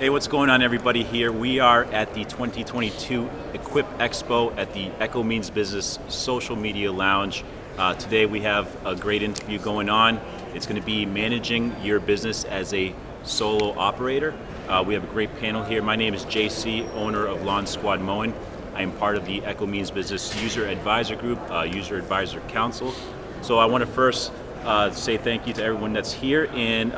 Hey, what's going on, everybody? Here we are at the 2022 Equip Expo at the Echo Means Business Social Media Lounge. Today we have a great interview going on. It's going to be managing your business as a solo operator. We have a great panel here. My name is JC, owner of Squad Mowing. I am part of the Echo Means Business User Advisor Group, User Advisor Council. So I want to first say thank you to everyone that's here and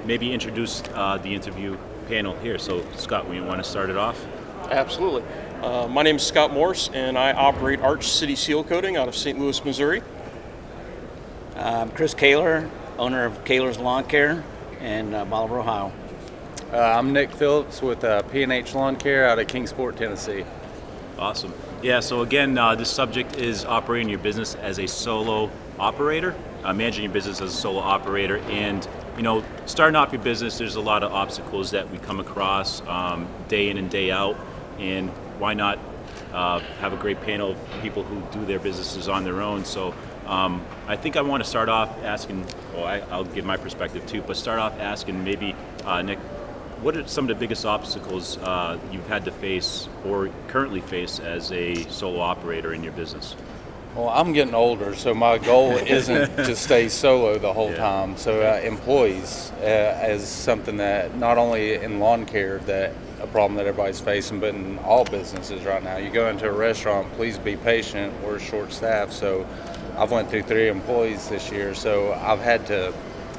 maybe introduce the interview panel here. So Scott, we want to start it off? Absolutely. My name is Scott Morse and I operate Arch City Sealcoating out of St. Louis, Missouri. I'm Kris Kahler, owner of Kahler's Lawn Care in Bolivar, Ohio. I'm Nick Phillips with P&H Lawn Care out of Kingsport, Tennessee. Awesome. Yeah, so again, this subject is operating your business as a solo operator, managing your business as a solo operator. And, you know, starting off your business, there's a lot of obstacles that we come across day in and day out. And why not have a great panel of people who do their businesses on their own? So I think I want to start off asking, I'll give my perspective too, but start off asking maybe, Nick, what are some of the biggest obstacles you've had to face or currently face as a solo operator in your business? Well, I'm getting older, so my goal isn't to stay solo the whole time. So employees is something that not only in lawn care that a problem that everybody's facing, but in all businesses right now. You go into a restaurant, please be patient. We're short-staffed, so I've went through 3 employees this year, so I've had to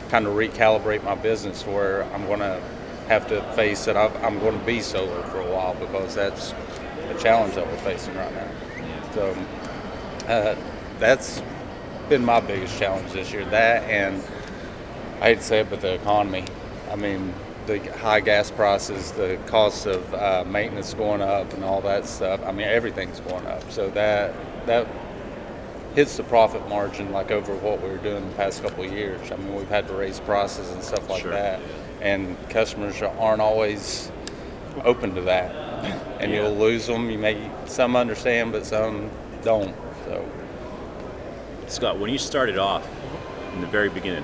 kind of recalibrate my business where I'm going to have to face that I'm going to be solo for a while because that's a challenge that we're facing right now. So that's been my biggest challenge this year. That, and I hate to say it, but the economy. I mean, the high gas prices, the cost of maintenance going up and all that stuff. I mean, everything's going up. So that hits the profit margin like over what we were doing the past couple of years. I mean, we've had to raise prices and stuff like that. And customers aren't always open to that. And you'll lose them. You may, some understand, but some don't. So, Scott, when you started off in the very beginning,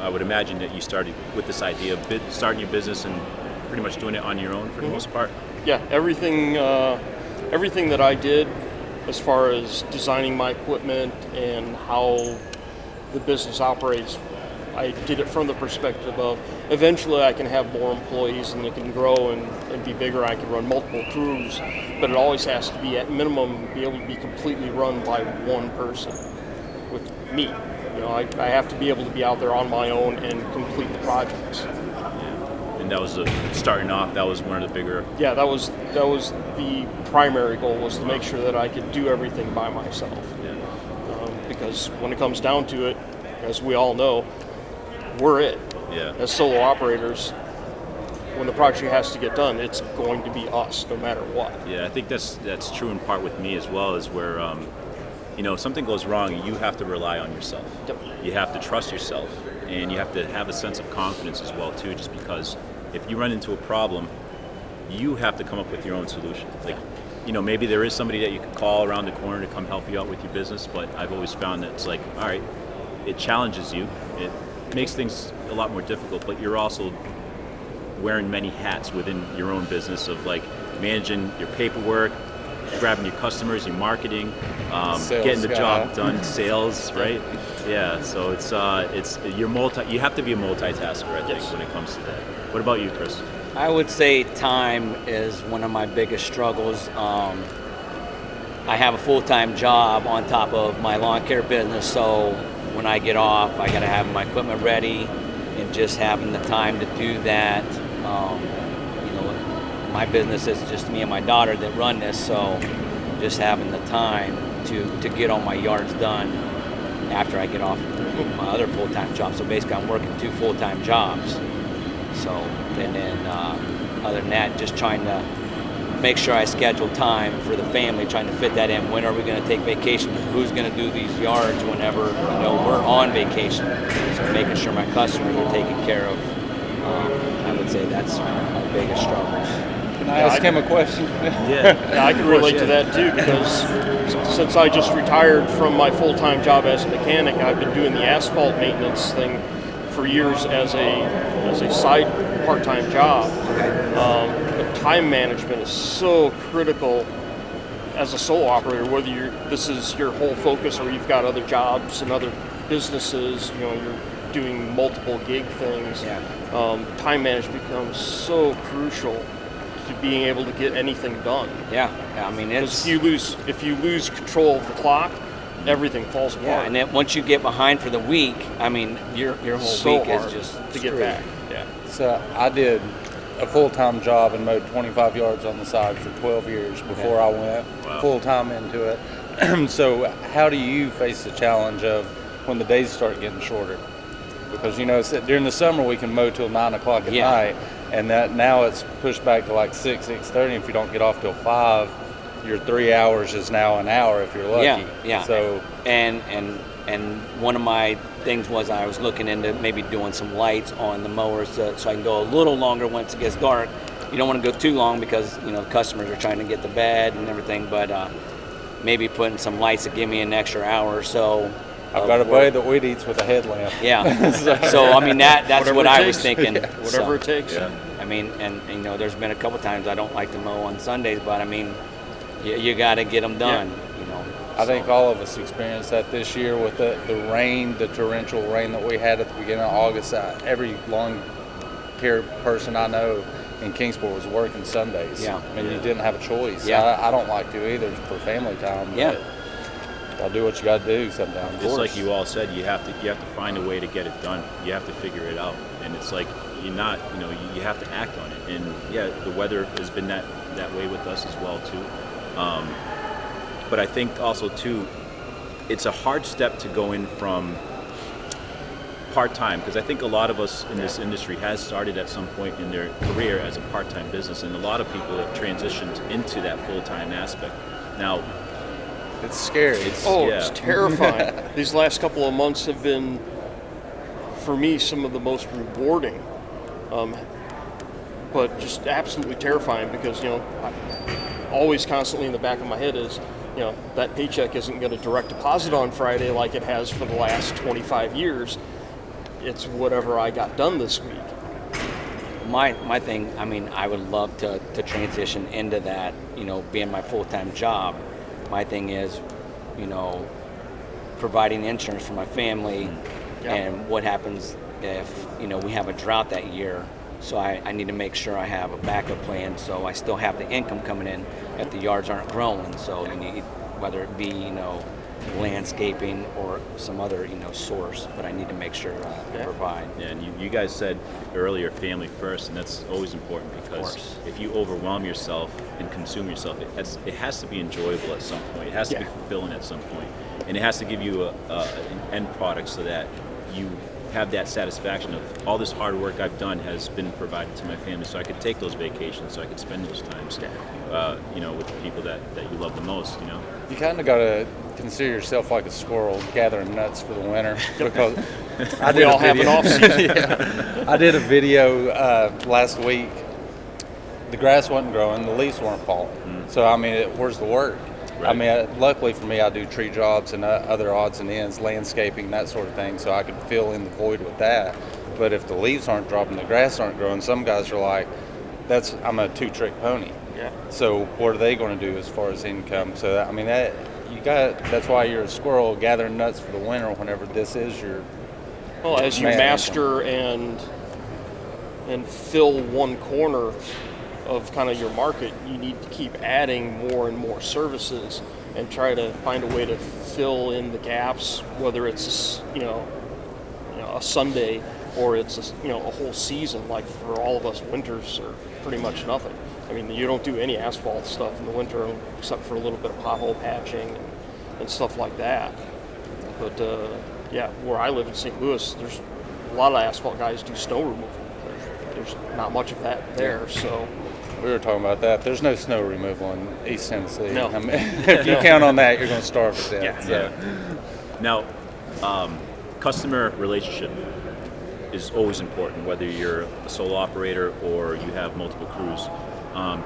I would imagine that you started with this idea of starting your business and pretty much doing it on your own for the most part. Yeah, everything that I did as far as designing my equipment and how the business operates, I did it from the perspective of eventually I can have more employees and it can grow and be bigger. I can run multiple crews, but it always has to be at minimum be able to be completely run by one person with me. You know, I have to be able to be out there on my own and complete the projects. Yeah. And that was starting off. That was one of the bigger. Yeah, that was the primary goal, was to make sure that I could do everything by myself. Yeah. Because when it comes down to it, as we all know, we're it. Yeah. As solo operators, when the project has to get done, it's going to be us no matter what. Yeah, I think that's true in part with me as well, is where you know, something goes wrong, you have to rely on yourself. Yep. You have to trust yourself, and you have to have a sense of confidence as well too, just because if you run into a problem, you have to come up with your own solution. Like, you know, maybe there is somebody that you could call around the corner to come help you out with your business, but I've always found that it's like, all right, it challenges you, it makes things a lot more difficult, but you're also wearing many hats within your own business of like managing your paperwork, grabbing your customers, your marketing, getting the job done, sales, right? Yeah, so it's you have to be a multitasker, I think, when it comes to that. What about you, Kris? I would say time is one of my biggest struggles. I have a full-time job on top of my lawn care business, so when I get off, I got to have my equipment ready, and just having the time to do that. You know, my business is just me and my daughter that run this, so just having the time to get all my yards done after I get off my other full-time job. So basically, I'm working 2 full-time jobs. So, and then other than that, just trying to make sure I schedule time for the family, trying to fit that in. When are we going to take vacation? Who's going to do these yards whenever, you know, we're on vacation? So making sure my customers are taken care of. I would say that's my biggest struggles. Can I ask him a question? Yeah, I can relate to that too, because since I just retired from my full-time job as a mechanic, I've been doing the asphalt maintenance thing for years as a side part-time job. But time management is so critical as a solo operator, whether this is your whole focus or you've got other jobs and other businesses, you're doing multiple gig things. Time management becomes so crucial to being able to get anything done. I mean, it's if you lose control of the clock, everything falls apart. And then once you get behind for the week, I mean, your whole so week hard is just to screwed. get back. So I did a full-time job and mowed 25 yards on the side for 12 years before I went full-time into it. So how do you face the challenge of when the days start getting shorter? Because during the summer we can mow till 9 o'clock at night, and that now it's pushed back to like 6:30. If you don't get off till 5, your 3 hours is now an hour if you're lucky. So and one of my things was I was looking into maybe doing some lights on the mowers so I can go a little longer once it gets dark. You don't want to go too long because the customers are trying to get to bed and everything, but maybe putting some lights to give me an extra hour or so. I've got a buddy that weed eats with a headlamp. So I mean that's what I was thinking. Whatever it takes. I mean, and there's been a couple times I don't like to mow on Sundays, but I mean, you got to get them done. I think all of us experienced that this year with the rain, the torrential rain that we had at the beginning of August. Every lawn care person I know in Kingsport was working Sundays. I mean, you didn't have a choice. I don't like to either for family time. But I'll do what you got to do sometimes. Just like you all said, you have to find a way to get it done. You have to figure it out, and it's like you have to act on it. And the weather has been that way with us as well too. But I think also too, it's a hard step to go in from part-time, because I think a lot of us in this industry has started at some point in their career as a part-time business, and a lot of people have transitioned into that full-time aspect. Now, it's scary. It's terrifying. These last couple of months have been, for me, some of the most rewarding, but just absolutely terrifying because, always constantly in the back of my head is, that paycheck isn't going to direct deposit on Friday like it has for the last 25 years. It's whatever I got done this week. My thing, I mean, I would love to transition into that, being my full-time job. My thing is, providing insurance for my family, and what happens if, we have a drought that year. So I need to make sure I have a backup plan so I still have the income coming in if the yards aren't growing. So you need, whether it be, landscaping or some other, source, but I need to make sure to provide. And you guys said earlier family first, and that's always important because if you overwhelm yourself and consume yourself, it has to be enjoyable at some point. It has to be fulfilling at some point. And it has to give you an end product so that you have that satisfaction of all this hard work I've done has been provided to my family, so I could take those vacations, so I could spend those times, with the people that you love the most. You kind of got to consider yourself like a squirrel gathering nuts for the winter because we all have an off season. I did a video last week. The grass wasn't growing, the leaves weren't falling. So I mean, where's the work? Right. I mean, luckily for me, I do tree jobs and other odds and ends, landscaping, that sort of thing, so I could fill in the void with that. But if the leaves aren't dropping, the grass aren't growing, some guys are like, I'm a two-trick pony. So what are they going to do as far as income? So I mean, that's why you're a squirrel gathering nuts for the winter whenever this is your. Well, as you master and fill one corner of kind of your market, you need to keep adding more and more services and try to find a way to fill in the gaps, whether it's a Sunday or it's a whole season. Like for all of us, winters are pretty much nothing. I mean, you don't do any asphalt stuff in the winter except for a little bit of pothole patching and stuff like that. But where I live in St. Louis, there's a lot of asphalt guys do snow removal. There's not much of that there, so. We were talking about that. There's no snow removal in East Tennessee. No. I mean, if you count on that, you're going to starve to death. Now, customer relationship is always important, whether you're a solo operator or you have multiple crews.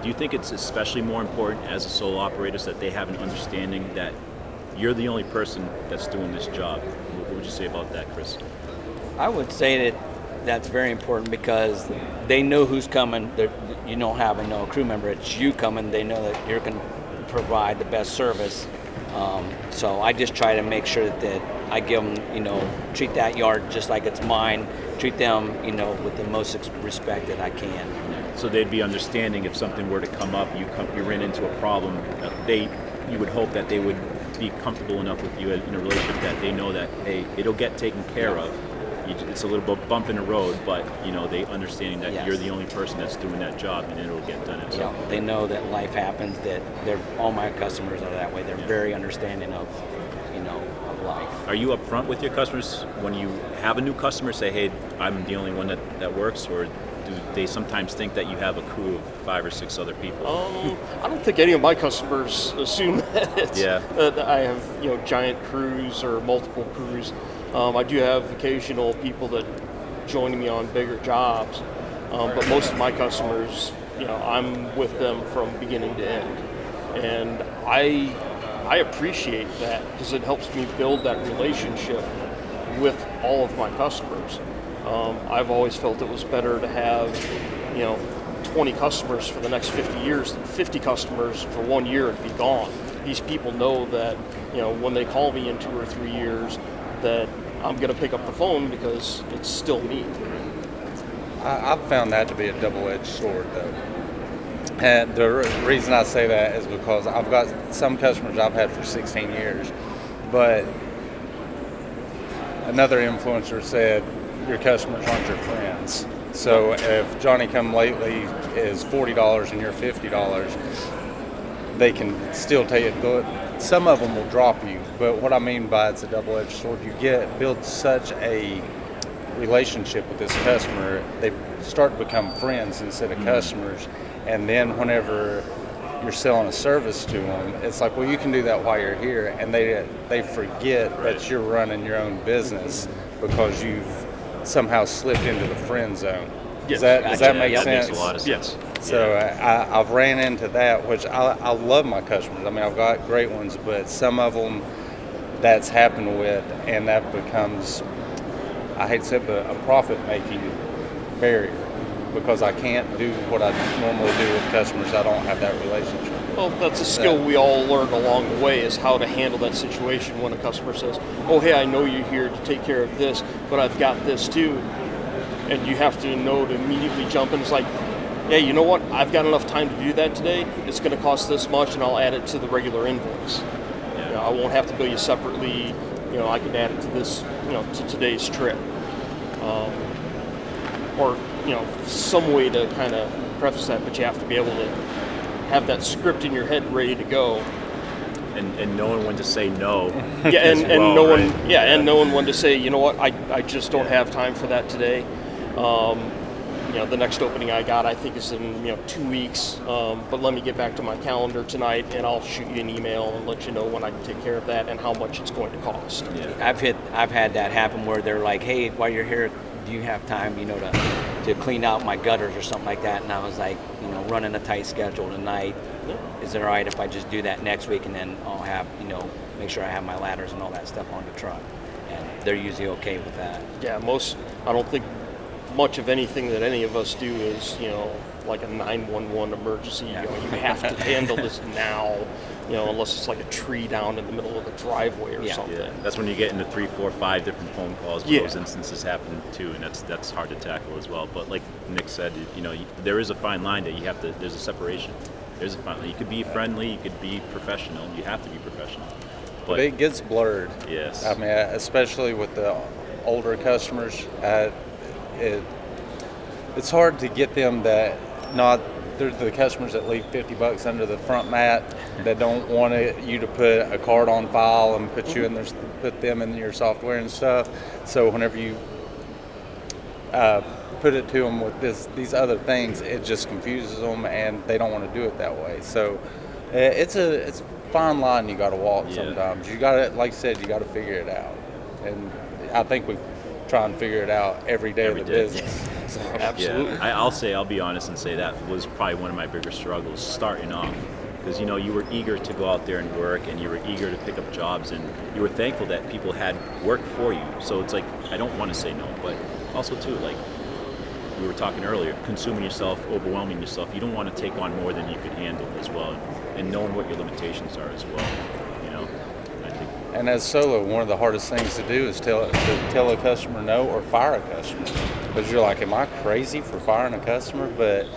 Do you think it's especially more important as a solo operator so that they have an understanding that you're the only person that's doing this job? What would you say about that, Kris? I would say that that's very important because they know who's coming. You don't have a crew member. It's you coming. They know that you're going to provide the best service. So I just try to make sure that I give them, treat that yard just like it's mine. Treat them, with the most respect that I can. So they'd be understanding if something were to come up, you ran into a problem. You would hope that they would be comfortable enough with you in a relationship that they know that, hey, it'll get taken care of. It's a little bit bump in the road, but they understanding that you're the only person that's doing that job, and it'll get done itself. Yeah, they know that life happens. That all my customers are that way. They're very understanding of life. Are you upfront with your customers when you have a new customer? Say, hey, I'm the only one that works, or do they sometimes think that you have a crew of 5 or 6 other people? I don't think any of my customers assume that I have giant crews or multiple crews. I do have occasional people that join me on bigger jobs, but most of my customers, I'm with them from beginning to end, and I appreciate that because it helps me build that relationship with all of my customers. I've always felt it was better to have 20 customers for the next 50 years than 50 customers for 1 year and be gone. These people know that when they call me in 2 or 3 years that I'm going to pick up the phone because it's still me. I've found that to be a double-edged sword, though. And the reason I say that is because I've got some customers I've had for 16 years, but another influencer said, your customers aren't your friends. So if Johnny Come Lately is $40 and you're $50, they can still take it. Some of them will drop you, but what I mean by it's a double-edged sword, you build such a relationship with this customer, they start to become friends instead of customers. And then whenever you're selling a service to them, it's like, well, you can do that while you're here, and they forget that you're running your own business because you've somehow slipped into the friend zone. Does that make sense? Makes a lot of sense. So I've ran into that, which I love my customers. I mean, I've got great ones, but some of them that's happened with, and that becomes, I hate to say it, but a profit-making barrier because I can't do what I normally do with customers. I don't have that relationship. Well, that's a skill we all learn along the way, is how to handle that situation when a customer says, oh, hey, I know you're here to take care of this, but I've got this too. And you have to know to immediately jump in. It's like, hey, you know what? I've got enough time to do that today. It's going to cost this much, and I'll add it to the regular invoice. I won't have to bill you separately. I can add it to this, to today's trip. Or some way to kind of preface that, but you have to be able to have that script in your head ready to go. And knowing when to say no. And knowing when to say, you know what, I just don't have time for that today. The next opening I got, I think, is in 2 weeks. But let me get back to my calendar tonight, and I'll shoot you an email and let you know when I can take care of that and how much it's going to cost. Yeah. I've had that happen where they're like, hey, while you're here, do you have time, to clean out my gutters or something like that? And I was like, running a tight schedule tonight. Is it all right if I just do that next week, and then I'll have, make sure I have my ladders and all that stuff on the truck? And they're usually okay with that. Yeah, I don't think much of anything that any of us do is, like a 911 emergency. Yeah. You have to handle this now, unless it's like a tree down in the middle of the driveway or something. Yeah. That's when you get into 3, 4, 5 different phone calls where those instances happen too, and that's hard to tackle as well. But like Nick said, there is a fine line that there's a separation. There's a fine line. You could be friendly, you could be professional. You have to be professional. But it gets blurred. Yes. I mean, especially with the older customers, it's hard to get them that they're the customers that leave $50 under the front mat that don't want you to put a card on file and put them in your software and stuff. So whenever you put it to them with these other things, it just confuses them, and they don't want to do it that way. So it's a fine line you got to walk sometimes. You got to, like I said, you got to figure it out, and I think we try and figure it out every day of the business. So, absolutely. Yeah, I'll be honest and say that was probably one of my bigger struggles starting off, because you were eager to go out there and work, and you were eager to pick up jobs, and you were thankful that people had work for you. So it's like, I don't want to say no, but also too, like we were talking earlier, consuming yourself, overwhelming yourself. You don't want to take on more than you could handle as well, and knowing what your limitations are as well. I think. And as solo, one of the hardest things to do is tell a customer no or fire a customer, because you're like, am I crazy for firing a customer? But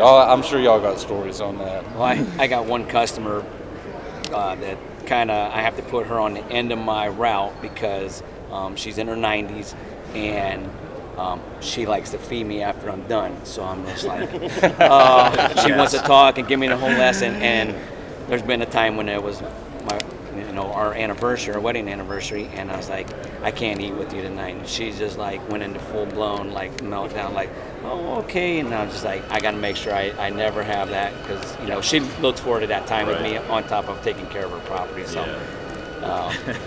I'm sure y'all got stories on that. Well, I got one customer that I have to put her on the end of my route because she's in her 90s and she likes to feed me after I'm done. So I'm just like, she wants to talk and give me the whole lesson. And there's been a time when it was our anniversary, our wedding anniversary, and I was like, I can't eat with you tonight. And she just like went into full blown like meltdown, like, oh, okay. And I was just like, I got to make sure I never have that, because she looks forward to that time with me on top of taking care of her property. So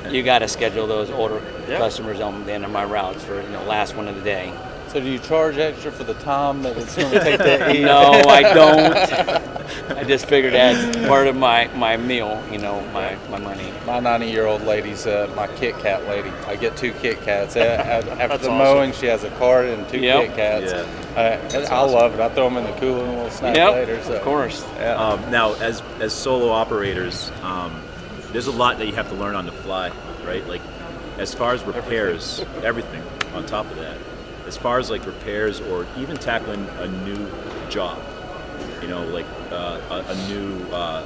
you got to schedule those older customers on the end of my routes for last one of the day. So do you charge extra for the time that it's going to take to eat? No, I don't. I just figured that's part of my meal, my money. My 90-year-old lady's my Kit Kat lady. I get 2 Kit Kats. After That's the awesome. mowing, she has a cart and 2 Kit Kats. Yeah. I love it. I throw them in the cooler and we'll snack later. So. Of course. Now, as solo operators, there's a lot that you have to learn on the fly, right? Like, as far as repairs, everything on top of that. As far as like repairs or even tackling a new job, like a new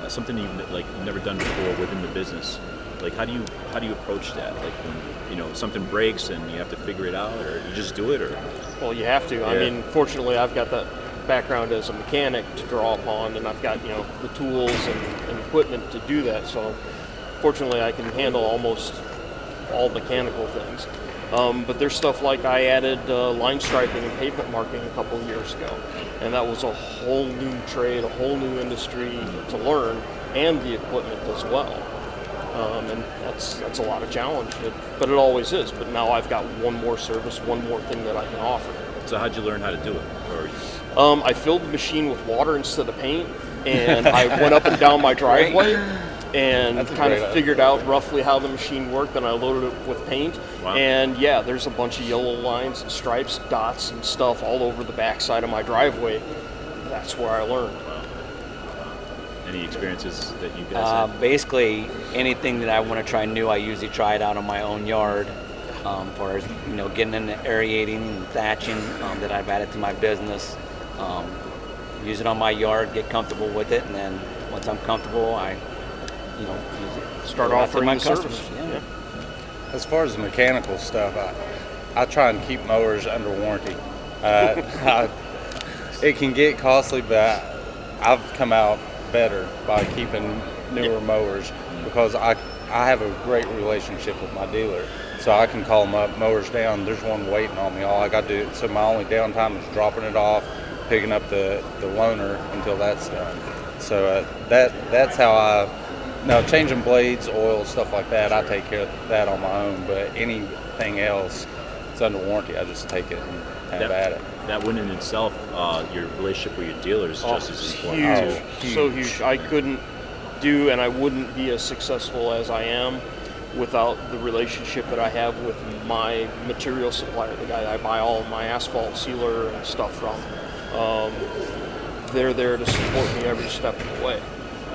something you've never done before within the business. Like, how do you approach that? Like, when something breaks and you have to figure it out, or you just do it, or? Well, you have to. I mean, fortunately, I've got that background as a mechanic to draw upon, and I've got the tools and equipment to do that. So fortunately, I can handle almost all mechanical things. But there's stuff like I added line striping and pavement marking a couple of years ago, and that was a whole new trade, a whole new industry to learn, and the equipment as well. And that's a lot of challenge, but it always is. But now I've got one more service, one more thing that I can offer. So how'd you learn how to do it? I filled the machine with water instead of paint, and I went up and down my driveway and kind of figured out roughly how the machine worked, and I loaded it with paint. Wow. And there's a bunch of yellow lines and stripes, dots and stuff all over the backside of my driveway. That's where I learned. Wow. Any experiences that you guys had? Basically, anything that I want to try new, I usually try it out on my own yard. For getting into aerating and thatching that I've added to my business. Use it on my yard, get comfortable with it, and then once I'm comfortable, I use it. Start go out to offering my the customers. service. Yeah. As far as the mechanical stuff, I try and keep mowers under warranty. It can get costly, but I've come out better by keeping newer mowers, because I have a great relationship with my dealer. So I can call them up, mowers down, there's one waiting on me. All I got to do, so my only downtime is dropping it off, picking up the loaner until that's done. So that's how now changing blades, oil, stuff like that, I take care of that on my own. But anything else, it's under warranty. I just take it and have at it. That one in itself, your relationship with your dealer is just as important too. Huge, so huge. I couldn't do, and I wouldn't be as successful as I am without the relationship that I have with my material supplier, the guy I buy all my asphalt sealer and stuff from. They're there to support me every step of the way,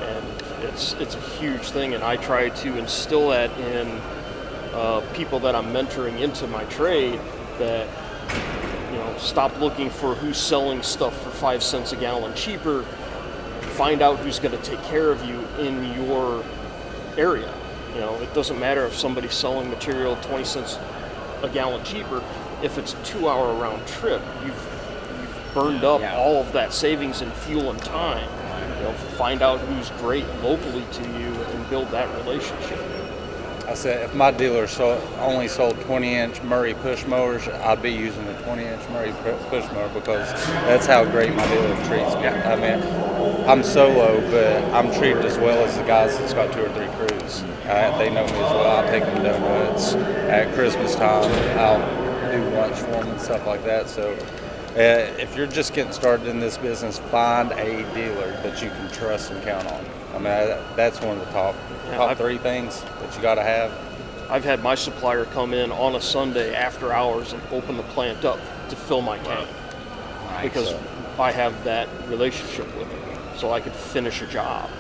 and it's a huge thing. And I try to instill that in people that I'm mentoring into my trade, that stop looking for who's selling stuff for 5 cents a gallon cheaper. Find out who's going to take care of you in your area. It doesn't matter if somebody's selling material 20 cents a gallon cheaper. If it's a 2-hour round trip, you've burned up all of that savings in fuel and time. Find out who's great locally to you and build that relationship. I said, if my dealer only sold 20-inch Murray push mowers, I'd be using a 20-inch Murray push mower, because that's how great my dealer treats me. I mean, I'm solo, but I'm treated as well as the guys that's got 2 or 3 crews. They know me as well. I'll take them donuts at Christmas time. I'll do lunch for them and stuff like that. So If you're just getting started in this business, find a dealer that you can trust and count on. I mean, that's one of the top three things that you got to have. I've had my supplier come in on a Sunday after hours and open the plant up to fill my tank because I have that relationship with him, so I could finish a job.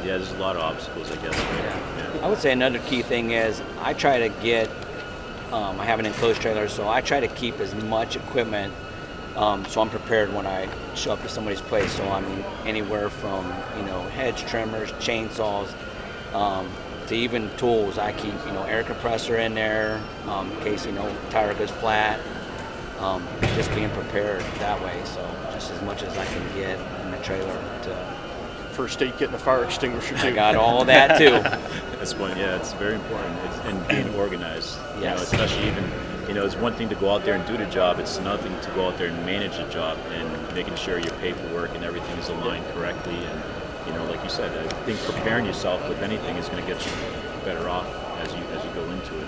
Yeah, there's a lot of obstacles, I guess. Right? Yeah. I would say another key thing is I try to get, I have an enclosed trailer, so I try to keep as much equipment so I'm prepared when I show up to somebody's place. So I mean, anywhere from, hedge trimmers, chainsaws, to even tools. I keep, air compressor in there in case, tire goes flat. Just being prepared that way. So just as much as I can get in the trailer to. First aid kit and a fire extinguisher too. I got all that too. That's one. Yeah, it's very important. And being organized. Yes. Especially even, it's one thing to go out there and do the job. It's another thing to go out there and manage the job and making sure your paperwork and everything is aligned correctly. And like you said, I think preparing yourself with anything is going to get you better off as you go into it.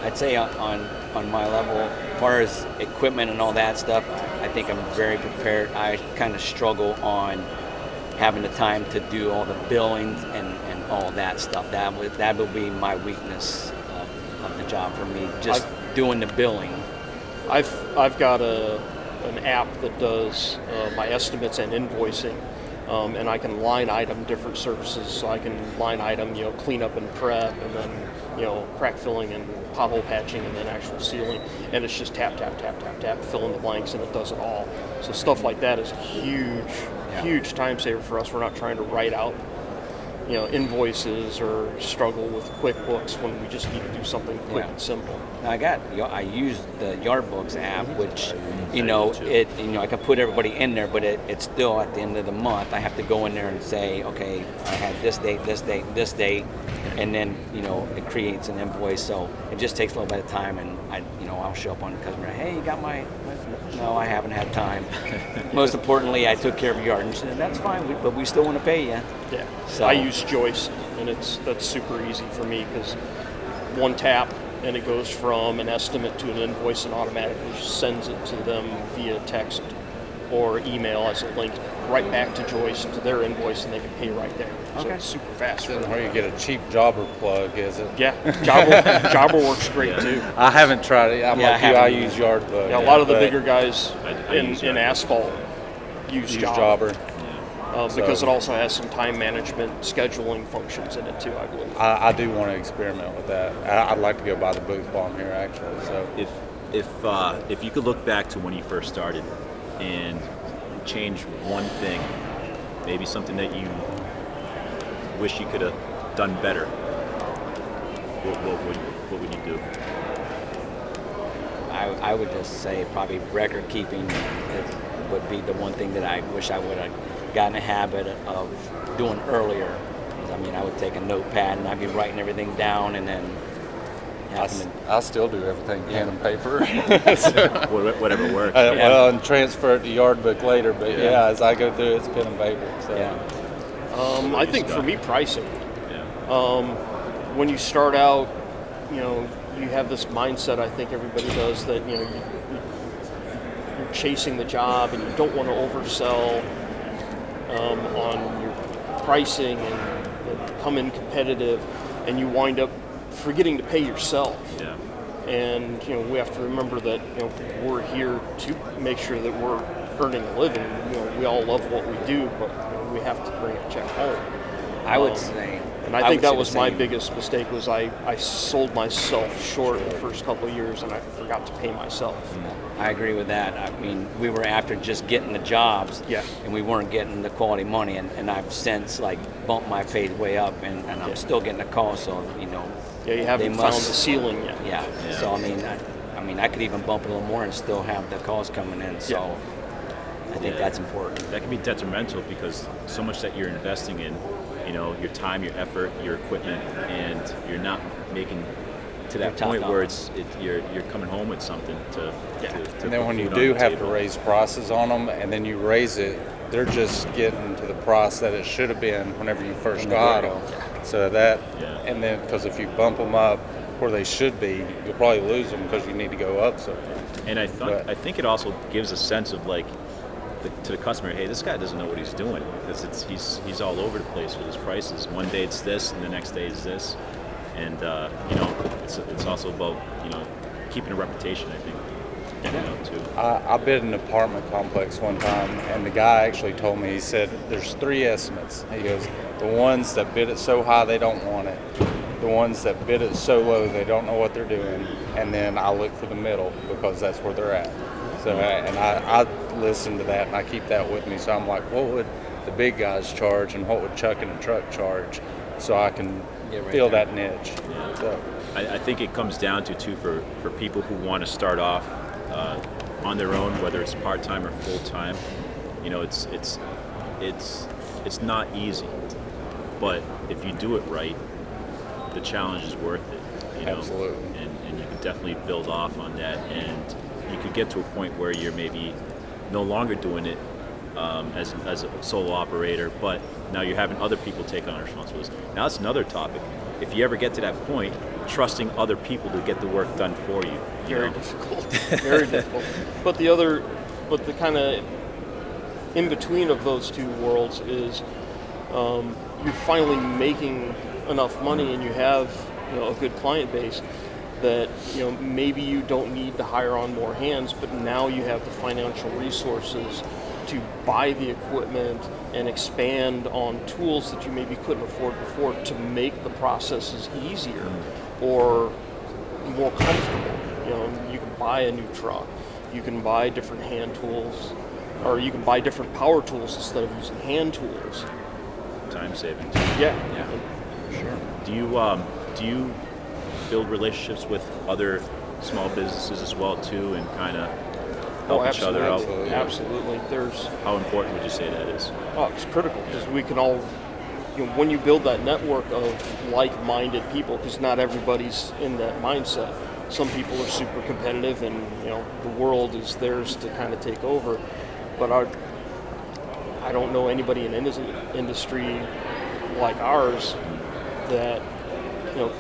I'd say on my level, as far as equipment and all that stuff, I think I'm very prepared. I kind of struggle on having the time to do all the billings and all that stuff. That would be my weakness of the job for me, just doing the billing. I've got an app that does my estimates and invoicing, and I can line item different services. So I can line item, cleanup and prep, and then crack filling and pothole patching, and then actual sealing. And it's just tap, tap, tap, tap, tap, fill in the blanks, and it does it all. So stuff like that is huge time saver for us. We're not trying to write out invoices or struggle with QuickBooks when we just need to do something quick and simple. Now I use the Yardbooks app, which I can put everybody in there, but it's still at the end of the month I have to go in there and say, okay, I had this date, this date, this date, and then it creates an invoice. So it just takes a little bit of time, and I'll show up on the customer, hey, you got my no, I haven't had time. Most importantly, I took care of your yard, and she said, that's fine, but we still want to pay you. Yeah, so I use Joyce, and that's super easy for me because one tap and it goes from an estimate to an invoice and automatically sends it to them via text or email as a link right back to Joyce to their invoice, and they can pay right there. So Okay. it's super fast. Isn't where you get a cheap jobber plug, is it? Yeah, Jobber works great too. I haven't tried it. I'm Yeah, like I you, I haven't use either. Yardbug. Yeah, a lot of the but bigger guys I use in Jobber. asphalt use Jobber. because So- it also has some time management scheduling functions in it too, I believe. I do want to experiment with that. I'd like to go buy the booth while I'm here, actually. So If you could look back to when you first started and change one thing, maybe something that you wish you could have done better, what would you do? I would just say probably record keeping would be the one thing that I wish I would have gotten a habit of doing earlier. I mean, I would take a notepad and I'd be writing everything down, and then I still do everything pen and paper. Whatever works. Well, and transfer it to Yardbook later. But yeah, as I go through, it's pen and paper. So. yeah. I think for me, pricing. Yeah. When you start out, you have this mindset, I think everybody does, that you're chasing the job and you don't want to oversell on your pricing and come in competitive, and you wind up forgetting to pay yourself. Yeah. And we have to remember that we're here to make sure that we're earning a living. We all love what we do, but we have to bring a check home. I would say. And I think would say that the was my same. biggest mistake was I sold myself short the first couple of years, and I forgot to pay myself. I agree with that. I mean, we were after just getting the jobs, Yeah. and we weren't getting the quality money. And I've since bumped my pay way up, and I'm still getting a call. So Yeah, you haven't They found must- the ceiling yet. yeah. Yeah. So I could even bump it a little more and still have the calls coming in. So I think that's important. That can be detrimental because so much that you're investing in, your time, your effort, your equipment, and you're not making to that Top point dollar. where you're coming home with something to And then put when you food on do the have to table. raise prices on them, and then you raise it, they're just getting to the price that it should have been whenever you first From the got get-go. them. So that, Yeah. and then because if you bump them up where they should be, you'll probably lose them because you need to go up. So And I think it also gives a sense of like to the customer, hey, this guy doesn't know what he's doing, because he's all over the place with his prices. One day it's this, and the next day is this, and it's also about keeping a reputation, I think. Too. I bid an apartment complex one time, and the guy actually told me, he said, there's 3 estimates. He goes, the ones that bid it so high they don't want it, the ones that bid it so low they don't know what they're doing, and then I look for the middle because that's where they're at. So, and I listen to that, and I keep that with me. So I'm like, what would the big guys charge, and what would Chuck in a truck charge, so I can feel that niche. Yeah. So I think it comes down to too, for people who want to start off on their own, whether it's part-time or full-time. It's not easy, but if you do it right, the challenge is worth it. Absolutely. And you can definitely build off on that, and you could get to a point where you're maybe no longer doing it as a solo operator, but now you're having other people take on responsibilities. Now that's another topic. If you ever get to that point, trusting other people to get the work done for you. Very difficult. Very difficult. But the kind of in between of those two worlds is you're finally making enough money, and you have a good client base that maybe you don't need to hire on more hands, but now you have the financial resources to buy the equipment and expand on tools that you maybe couldn't afford before, to make the processes easier or more comfortable. You can buy a new truck, you can buy different hand tools, or you can buy different power tools instead of using hand tools. Time savings. Yeah. Sure. Do you build relationships with other small businesses as well too, and kind of help each other out? Absolutely. How important would you say that is? Oh, it's critical, because we can all, when you build that network of like-minded people, because not everybody's in that mindset. Some people are super competitive, and the world is theirs to kind of take over. But I don't know anybody in industry like ours that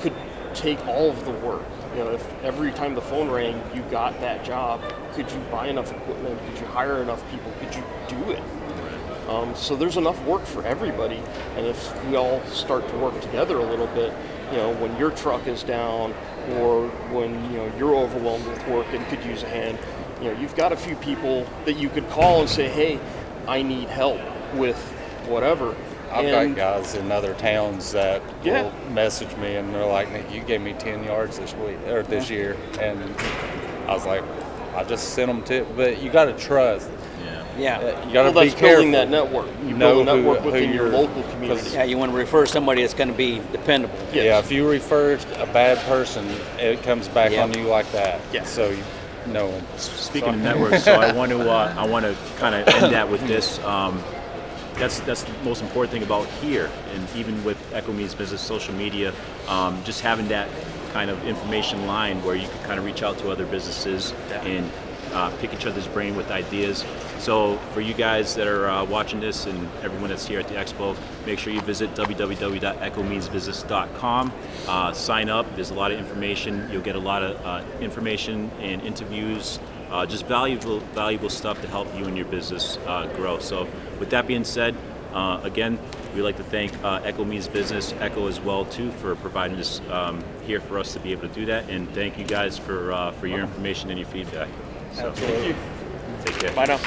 could take all of the work. If every time the phone rang, you got that job, could you buy enough equipment? Could you hire enough people? Could you do it? So there's enough work for everybody, and if we all start to work together a little bit, when your truck is down, or when you're overwhelmed with work and could use a hand, you've got a few people that you could call and say, hey, I need help with whatever. I've got guys in other towns that will message me, and they're like, Nick, you gave me 10 yards this year, and I was like, I just sent them to, but you got to trust. Yeah. You got to be that's careful. Building that network. You build a network within your local community. Yeah, you want to refer somebody that's going to be dependable. Yes. Yeah, if you refer a bad person, it comes back on you like that. Yeah. So you know them. Speaking of networks, so I want to kind of end that with this. That's the most important thing about here, and even with EchoMe's business, social media, just having that kind of information line where you can kind of reach out to other businesses and pick each other's brain with ideas. So for you guys that are watching this, and everyone that's here at the Expo, make sure you visit www.echomeansbusiness.com. Sign up. There's a lot of information. You'll get a lot of information and interviews, just valuable stuff to help you and your business grow. So with that being said, again, we'd like to thank EchoMe's business, Echo as well too, for providing this here for us to be able to do that. And thank you guys for your information and your feedback. So, Thank you. Take care. Bye now.